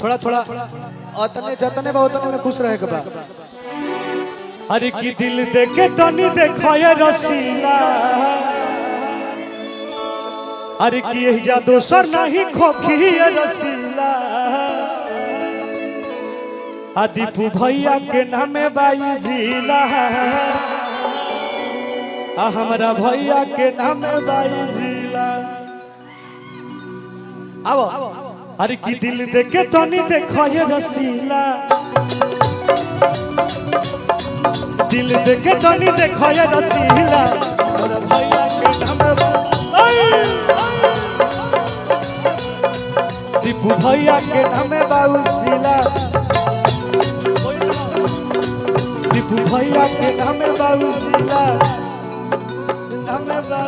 थोड़ा थोड़ा अतने जतने बहुत में खुश रहे के बा। अरे की दिल देके तनी देखया रसीला, अरे की यही जा दोसर नहीं खोखी रसीला। दीपू भैया के नामे बाई जिला, हमारा भैया के नामे बाई जिला। आओ अरे की दिल देके तनी देखया रसीला, दिल देखे तनी देखया रसीला। हमारा भैया के नामे दीपू भैया के नामे बाउसिला, दीपू भैया के नामे बाउसिला, नामे बाउ